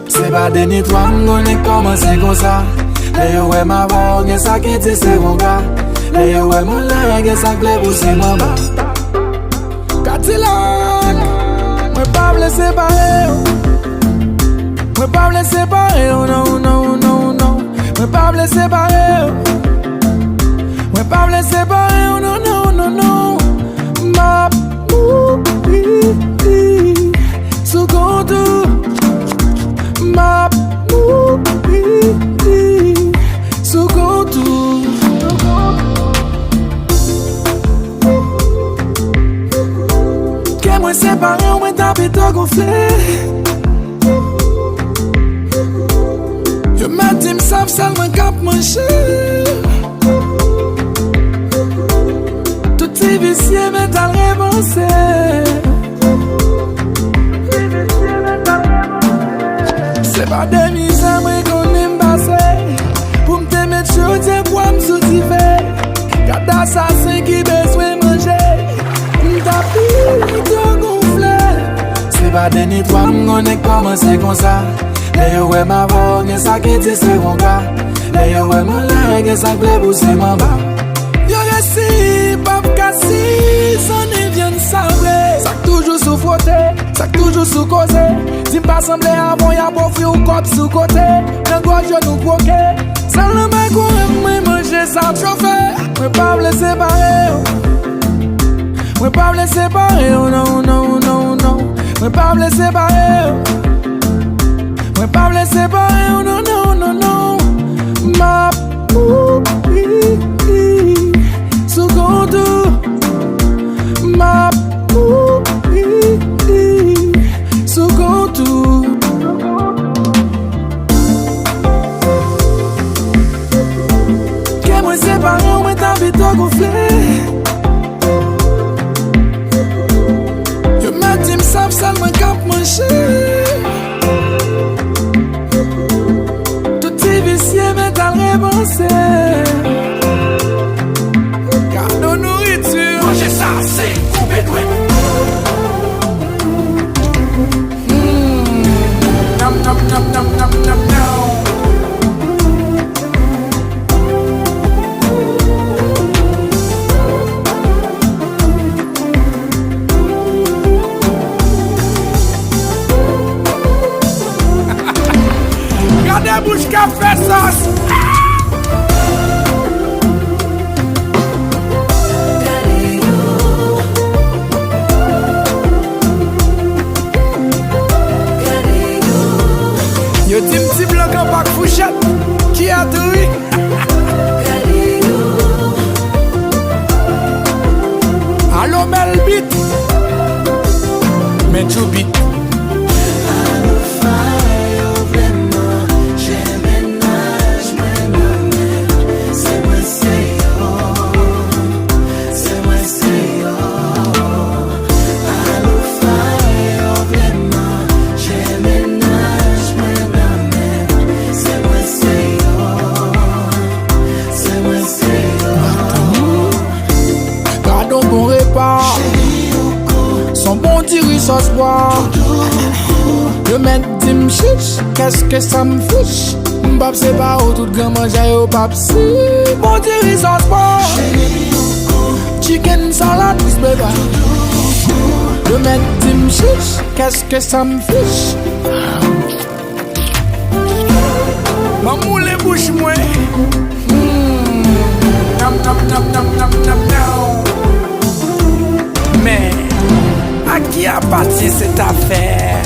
C'est pas des nids, toi, m'gonne commencer comme ça. Les yo, ouais, ma voix, y'a ça qui dit c'est mon gars. Les yo, ouais, mon langue, y'a ça qui plaît pour c'est mon bas. Kdilak, moi pas me laisser séparer. Moi pas me laisser séparer, oh non, non, non, non. Moi pas me laisser séparer. Moi pas me laisser séparer, oh non, non, non, non. Ma moupie, sous contour. Ma moupie, sous contour. Que moi séparé, on m'a tapé tout gonflé. Yo m'a dit m'savent seulement cap manché. Tout est vicié mais t'as révancé. C'est pas des misères qu'on aime passer. Pour m'te mettre chaud, tiens pour m'soutiffer. Garde assassin qui besoin manger. M'tapis tout gonflé. C'est pas des nids, toi m'gonne commencer comme ça. Les yo ouais ma voix, y'a ça qui dit c'est mon gars. Les yo ouais mon langue, y'a ça qui plaît pour c'est mon bas. Yo réussi, pas m'cassi, son est bien sablé. Ça toujours sous frotter, ça toujours sous causer. Si m'pas semblé avant, y'a beau fri ou cop sous côté. D'un gros genou croqué, ça le mec ou aime manger ça chauffé. Moi pas me laisser séparer. Moi pas me laisser séparer, oh non, non, non, non. Moi pas me laisser séparer. Moi pas me laisser séparer, oh non, non, non, non. Ma moupie, sous contour. Ma moupie, sous contour. Que moi séparé, on m'a tapé tout gonflé. Yo m'a dit m'savent seulement cap manché. Garde nos nourritures. Manger ça, c'est couper doué. Nam nam nam nam nam nam nam. Gardez bouche café sauce. Yo dis m'ti blanc en bac fouchette qui a doué. Allo Melbit, mais tu bit. Bon repas, son bon diri sauce bois. Le mec dit m'chiche, qu'est-ce que ça me fiche? M'pap c'est pas où tout grand manger au pap si. Bon diri sauce bois. Chicken salade plus bébé. Le mec dit m'chiche, qu'est-ce que ça me fiche? Maman les bouches moi. Nam nam nam nam nam nam nam. Mais à qui appartient cette affaire?